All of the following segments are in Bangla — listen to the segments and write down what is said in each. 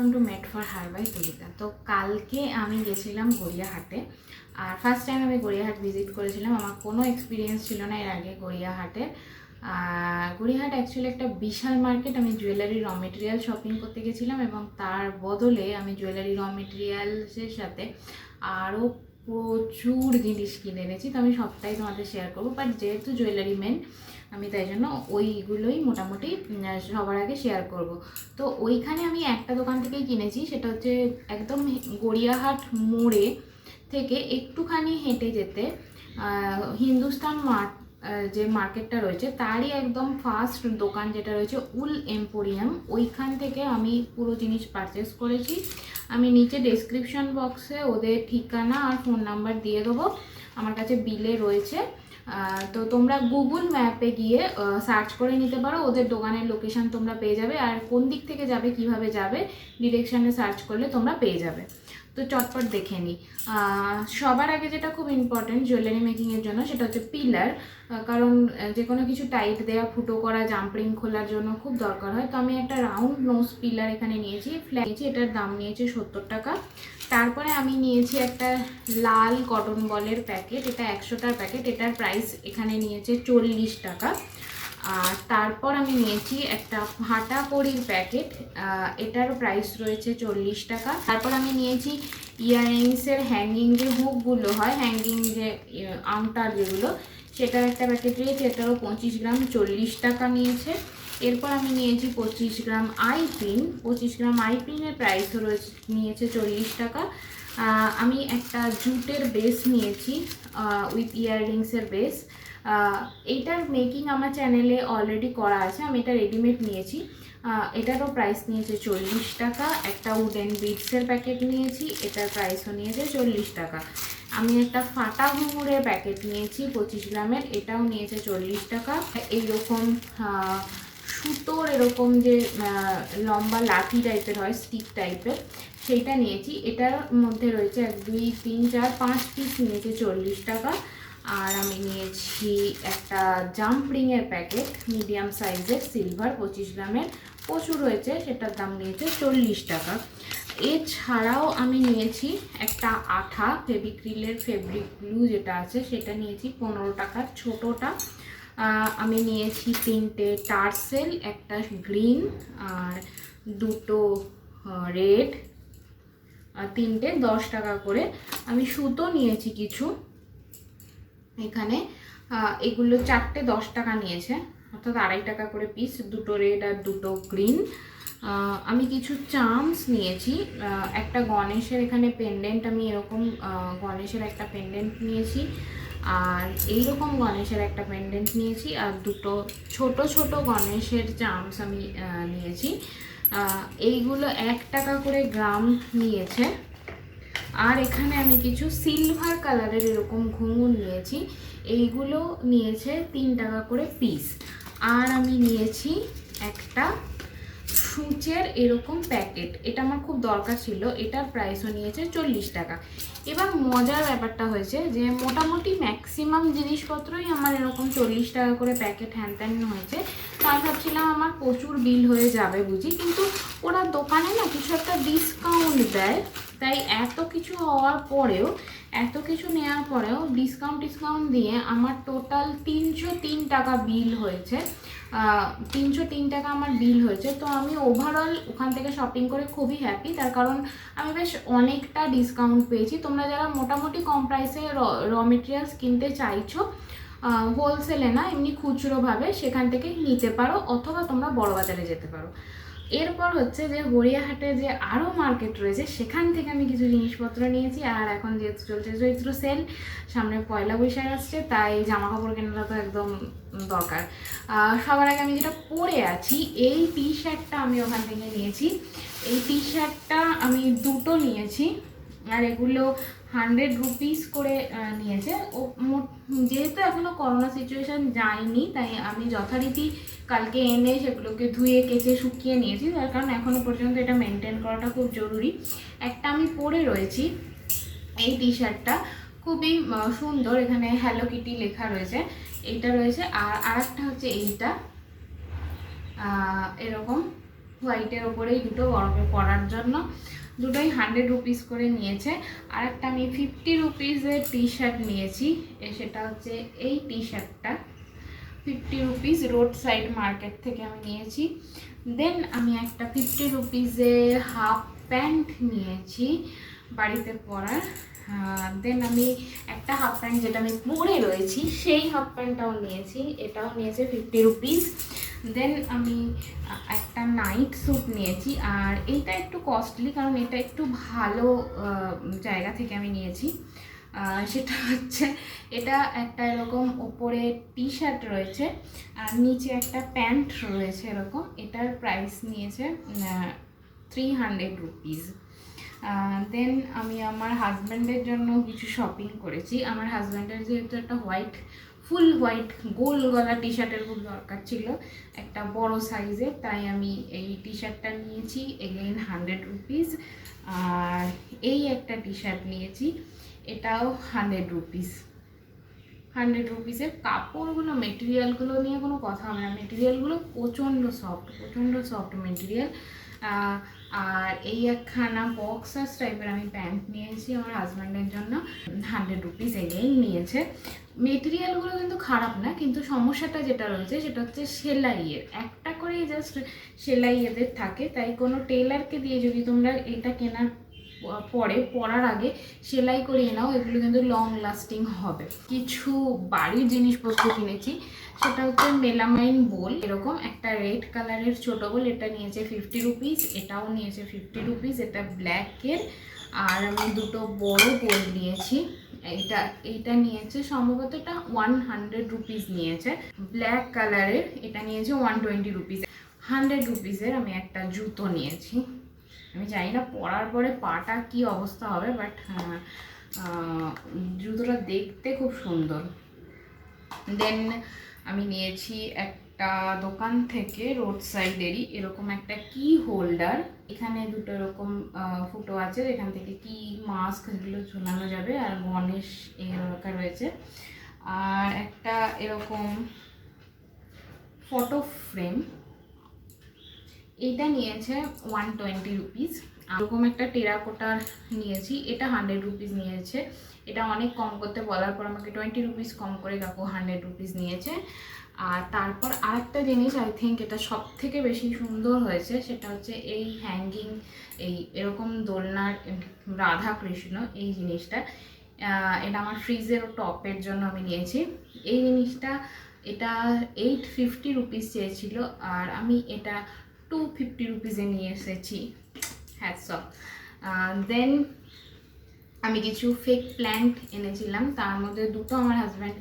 Welcome to made for her by Tulika. তো কালকে আমি গেছিলাম গড়িয়াহাটে, আর ফার্স্ট টাইম আমি গড়িয়াহাট ভিজিট করেছিলাম। আমার কোনো এক্সপিরিয়েন্স ছিল না এর আগে গড়িয়াহাটে। গড়িয়াহাট অ্যাকচুয়ালি একটা বিশাল মার্কেট। আমি জুয়েলারি র মেটেরিয়াল শপিং করতে গেছিলাম এবং তার বদলে আমি জুয়েলারি র মেটেরিয়ালসের সাথে আরও প্রচুর জিনিস কিনে এনেছি। তো আমি সবটাই তোমাদের শেয়ার করবো, বাট যেহেতু জুয়েলারি মেন আমি তাই জন্য ওইগুলোই মোটামুটি সবার আগে শেয়ার করব। তো ওইখানে আমি একটা দোকান থেকেই কিনেছি, সেটা হচ্ছে একদম গড়িয়াহাট মোড়ে থেকে একটুখানি হেঁটে যেতে হিন্দুস্তান মার্ট যে মার্কেটটা রয়েছে তারই একদম ফার্স্ট দোকান যেটা রয়েছে উল এম্পোরিয়াম, ওইখান থেকে আমি পুরো জিনিস পারচেস করেছি। আমি নিচে ডেসক্রিপশন বক্সে ওদের ঠিকানা আর ফোন নাম্বার দিয়ে দেবো, আমার কাছে বিলে রয়েছে। তো তোমরা গুগল ম্যাপে গিয়ে সার্চ করে নিতে পারো, ওদের দোকানের লোকেশান তোমরা পেয়ে যাবে, আর কোন দিক থেকে যাবে কিভাবে যাবে ডিরেকশানে সার্চ করলে তোমরা পেয়ে যাবে। তো চটপট দেখে নিই। সবার আগে যেটা খুব ইম্পর্টেন্ট জুয়েলারি মেকিংয়ের জন্য সেটা হচ্ছে পিলার, কারণ যে কোনো কিছু টাইট দেওয়া, ফুটো করা, জাম্পরিং খোলার জন্য খুব দরকার হয়। তো আমি একটা রাউন্ড নোজ পিলার এখানে নিয়েছি, ফ্ল্যাট নিয়েছি, এটার দাম নিয়েছে 70 টাকা। তারপরে আমি নিয়েছি একটা লাল কটন বলের প্যাকেট, এটা 100টার প্যাকেট, এটার প্রাইস এখানে নিয়েছে 40 টাকা। আর তারপর আমি নিয়েছি একটা ভাটা করির প্যাকেট, এটার প্রাইস রয়েছে 40 টাকা। তারপর আমি নিয়েছি ইয়াররিংসের হ্যাঙ্গিং যে হুকগুলো হয়, হ্যাঙ্গিং যে আংটার যেগুলো, সেটার একটা প্যাকেট রয়েছে, এটারও 25 গ্রাম 40 টাকা নিয়েছে। এরপর আমি নিয়েছি 25 গ্রাম আই পিন, 25 গ্রাম আই পিনের প্রাইসও রয়েছে নিয়েছে 40 টাকা। আমি একটা জুটের বেস নিয়েছি উইথ ইয়াররিংসের বেস, এইটার মেকিং আমার চ্যানেলে অলরেডি করা আছে, আমি এটা রেডিমেড নিয়েছি। এটারও প্রাইস নিয়েছে 40 টাকা। একটা উডেন বিটসের প্যাকেট নিয়েছি, এটার প্রাইসও নিয়েছে 40 টাকা। আমি একটা ফাটা ঘুঙুরের প্যাকেট নিয়েছি 25 গ্রামের, এটাও নিয়েছে 40 টাকা। এইরকম সুতোর এরকম যে লম্বা লাঠি টাইপের হয়, স্টিক টাইপের, সেইটা নিয়েছি, এটার মধ্যে রয়েছে 1 2 3 4 5 পিস, নিয়েছে 40 টাকা। আর আমি নিয়েছি একটা জাম্পরিংয়ের প্যাকেট মিডিয়াম সাইজের সিলভার 25 গ্রামের, প্রচুর হয়েছে, সেটার দাম নিয়েছে 40 টাকা। এছাড়াও আমি নিয়েছি একটা আঠা, ফেভিক্রিলের ফেব্রিক গ্লু যেটা আছে সেটা নিয়েছি 15 টাকার ছোটোটা। আমি নিয়েছি 3টে টার্সেল, একটা গ্রিন আর 2টো রেড, 3টে 10 টাকা করে। আমি সুতো নিয়েছি কিছু এখানে, এগুলো 4টে 10 টাকা নিয়েছে, অর্থাৎ 2.5 টাকা করে পিস, 2টো রেড আর 2টো গ্রিন। আমি কিছু চার্মস নিয়েছি, একটা গণেশের এখানে পেন্ডেন্ট, আমি এরকম গণেশের একটা পেন্ডেন্ট নিয়েছি, আর এইরকম গণেশের একটা পেন্ডেন্ট নিয়েছি, আর 2টো ছোট ছোট গণেশের চার্মস আমি নিয়েছি। এইগুলো 1 টাকা করে গ্রাম নিয়েছে। আর এখানে আমি কিছু সিলভার কালারের এরকম ঘুঙুর নিয়েছি, এইগুলো নিয়েছে 3 টাকা করে পিস। আর আমি নিয়েছি একটা সূচের এরকম প্যাকেট, এটা আমার খুব দরকার ছিল, এটার প্রাইসও নিয়েছে 40 টাকা। এবার মজার ব্যাপারটা হয়েছে যে মোটামুটি ম্যাক্সিমাম জিনিসপত্রই আমার এরকম 40 টাকা করে প্যাকেট হ্যান ত্যান হয়েছে। তো আমি ভাবছিলাম আমার প্রচুর বিল হয়ে যাবে বুঝি, কিন্তু ওরা দোকানে না কিছু একটা ডিসকাউন্ট দেয়, তাই এত কিছু হওয়ার পরেও, এত কিছু নেওয়ার পরেও ডিসকাউন্ট দিয়ে আমার টোটাল 303 টাকা বিল হয়েছে। 303 টাকা আমার বিল হয়েছে। তো আমি ওভারঅল ওখান থেকে শপিং করে খুবই হ্যাপি, তার কারণ আমি বেশ অনেকটা ডিসকাউন্ট পেয়েছি। তোমরা যারা মোটামুটি কম প্রাইসে র মেটেরিয়ালস কিনতে চাইছো, হোলসেলে না এমনি খুচরোভাবে, সেখান থেকে নিতে পারো, অথবা তোমরা বড় বাজারে যেতে পারো। এরপর হচ্ছে যে গড়িয়াহাটে যে আরও মার্কেট রয়েছে সেখান থেকে আমি কিছু জিনিসপত্র নিয়েছি। আর এখন যেহেতু চলছে চৈত্র সেল, সামনে পয়লা বৈশাখ আসছে, তাই জামা কাপড় কেনাটা তো একদম দরকার। সবার আগে আমি যেটা পরে আছি, এই টি শার্টটা আমি ওখান থেকে নিয়েছি। এই টি শার্টটা আমি 2টো নিয়েছি, আর এগুলো 100 রুপিস করে নিয়েছে। ও যেহেতু এখনও করোনা সিচুয়েশান যায়নি, তাই আমি যথারীতি কালকে এনে সেগুলোকে ধুয়ে কেচে শুকিয়ে নিয়েছি, তার কারণ এখনও পর্যন্ত এটা মেনটেন করাটা খুব জরুরি। একটা আমি পরে রয়েছি এই টি শার্টটা, খুবই সুন্দর, এখানে হ্যালো কিটি লেখা রয়েছে, এইটা রয়েছে। আর আরেকটা হচ্ছে এইটা, এরকম হোয়াইটের ওপরেই দুটো গরমে পরার জন্য, দুটোই 100 রুপিস করে নিয়েছে। আর একটা আমি 50 রুপিসের টি শার্ট নিয়েছি, সেটা হচ্ছে এই টি শার্টটা 50 রুপিস রোড সাইড মার্কেট থেকে আমি নিয়েছি। দেন আমি একটা 50 রুপিসের হাফ প্যান্ট নিয়েছি বাড়িতে পরার। দেন আমি একটা হাফ প্যান্ট যেটা আমি পরে রয়েছি সেই হাফ প্যান্টটাও নিয়েছি, এটাও নিয়েছে 50 রুপিস। দেন আমি একটা নাইট স্যুট নিয়েছি, আর এইটা একটু কস্টলি কারণ এটা একটু ভালো জায়গা থেকে আমি নিয়েছি। সেটা হচ্ছে এটা একটা এরকম ওপরে টি শার্ট রয়েছে আর নিচে একটা প্যান্ট রয়েছে এরকম, এটার প্রাইস নিয়েছে 300 রুপিস। দেন আমি আমার হাজব্যান্ডের জন্য কিছু শপিং করেছি। আমার হাজব্যান্ডের যেহেতু একটা ফুল হোয়াইট গোল গলা টি শার্টের খুব দরকার ছিল একটা বড় সাইজের, তাই আমি এই টি শার্টটা নিয়েছি এগেইন 100 রুপিস। আর এই একটা টি শার্ট নিয়েছি, এটাও 100 রুপিস। 100 রুপিসের। কাপড়গুলো মেটেরিয়ালগুলো নিয়ে কোনো কথা হবে না, মেটেরিয়ালগুলো প্রচণ্ড সফট মেটেরিয়াল। আর এই একখানা বক্সার্স টাইপের আমি প্যান্ট নিয়েছি আমার হাজব্যান্ডের জন্য, 100 রুপিস এগেইন নিয়েছে। মেটেরিয়ালগুলো কিন্তু খারাপ না, কিন্তু সমস্যাটা যেটা রয়েছে সেটা হচ্ছে সেলাইয়ের, একটা করেই জাস্ট সেলাই এদের থাকে, তাই কোনো টেলারকে দিয়ে যদি তোমরা এটা কেনার পরার আগে সেলাই করিয়ে নাও, এগুলো কিন্তু লং লাস্টিং হবে। কিছু বাড়ির জিনিসপত্র কিনেছি, সেটা হচ্ছে মেলামাইন বোল, এরকম একটা রেড কালারের ছোটো বোল, এটা নিয়েছে 50 রুপিস, এটাও নিয়েছে 50 রুপিস, এটা ব্ল্যাকের। আর আমি দুটো বড় বোল নিয়েছি, এইটা নিয়েছে সম্ভবত এটা 100 রুপিস নিয়েছে, ব্ল্যাক কালারের, এটা নিয়েছে 120 রুপিস। 100 রুপিসের আমি একটা জুতো নিয়েছি, আমি জানি না পরার পরে পাটা কি অবস্থা হবে, বাট জুতোটা দেখতে খুব সুন্দর। দেন আমি নিয়েছি একটা দোকান থেকে রোড সাইডেরই এরকম একটা কি হোল্ডার, এখানে দুটো এরকম ফুটো আছে, এখান থেকে কি মাস্ক এগুলো ঝোলানো যাবে, আর গণেশ এরকম রয়েছে। আর একটা এরকম ফটো ফ্রেম, এইটা নিয়েছে 120 রুপিস। এরকম একটা টেরাকোটার নিয়েছি, এটা 100 রুপিস নিয়েছে। এটা অনেক কম করতে বলার পর আমাকে 20 রুপিস কম করে কাকু 100 রুপিস নিয়েছে। আর তারপর আরেকটা জিনিস, আই থিঙ্ক এটা সব থেকে বেশি সুন্দর হয়েছে, সেটা হচ্ছে এই হ্যাঙ্গিং, এই এরকম দোলনার রাধা কৃষ্ণ, এই জিনিসটা, এটা আমার ফ্রিজের টপের জন্য আমি নিয়েছি। এই জিনিসটা এটা 850 রুপিস চেয়েছিল, আর আমি এটা 250 রুপিসে নিয়ে এসেছি, হ্যাটস অফ। দেন আমি কিছু ফেক প্ল্যান্ট এনেছিলাম, তার মধ্যে দুটো আমার হাজব্যান্ড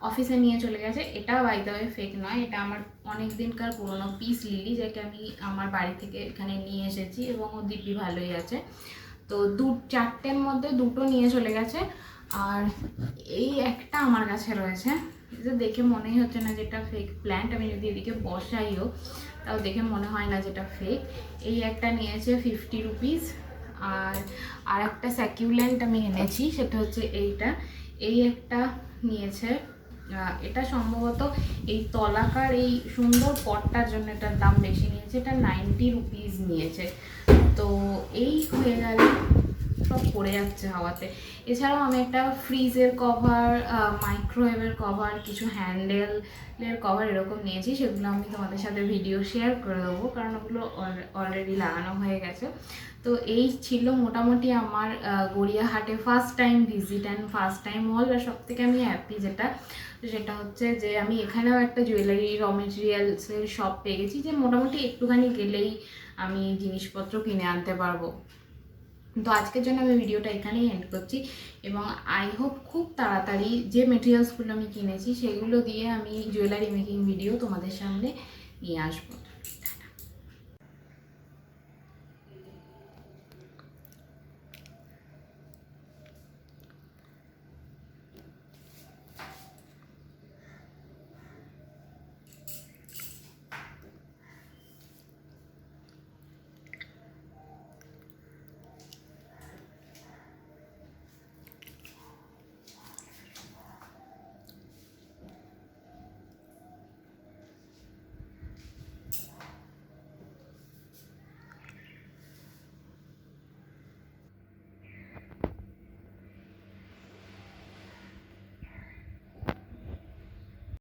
অফিসে নিয়ে চলে গেছে। এটা বাই দ্য ওয়ে ফেক নয়, এটা আমার অনেক দিনকার পুরোনো পিস লিলি, যাকে আমি আমার বাড়ি থেকে এখানে নিয়ে এসেছি, এবং ও দিব্যি ভালোই আছে। তো 4টের মধ্যে দুটো নিয়ে চলে গেছে, আর এই একটা আমার কাছে রয়েছে, যে দেখে মনেই হচ্ছে না যেটা ফেক প্ল্যান্ট, আমি যদি এদিকে বসাইও তাও দেখে মনে হয় না যেটা ফেক। এই একটা নিয়েছে 50 রুপিস। আর একটা স্যাকিউল্যান্ট আমি এনেছি, সেটা হচ্ছে এই একটা নিয়েছে, এটা সম্ভবত এই তলাকার এই সুন্দর পটটার জন্য এটার দাম বেশি নিয়েছে, এটা 90 রুপিস নিয়েছে। তো এই হয়ে গেল, সব পড়ে যাচ্ছে হাওয়াতে। এছাড়াও আমি একটা ফ্রিজের কভার, মাইক্রোওয়েভের কভার, কিছু হ্যান্ডেলের কভার এরকম নিয়েছি, সেগুলো আমি তোমাদের সাথে ভিডিও শেয়ার করে দেবো, কারণ ওগুলো অলরেডি লাগানো হয়ে গেছে। তো এই ছিল মোটামুটি আমার গড়িয়াহাটে first time visit and first time হল। আর সব থেকে আমি হ্যাপি সেটা হচ্ছে যে আমি এখানেও একটা জুয়েলারি র মেটেরিয়ালসের শপ পেয়ে গেছি, যে মোটামুটি একটুখানি গেলেই আমি জিনিসপত্র কিনে আনতে পারবো। তো আজকের জন্য আমি ভিডিওটা এখানেই এন্ড করছি, এবং আই হোপ খুব তাড়াতাড়ি যে মেটেরিয়ালসগুলো আমি কিনেছি সেগুলো দিয়ে আমি জুয়েলারি মেকিং ভিডিও তোমাদের সামনে নিয়ে আসবো।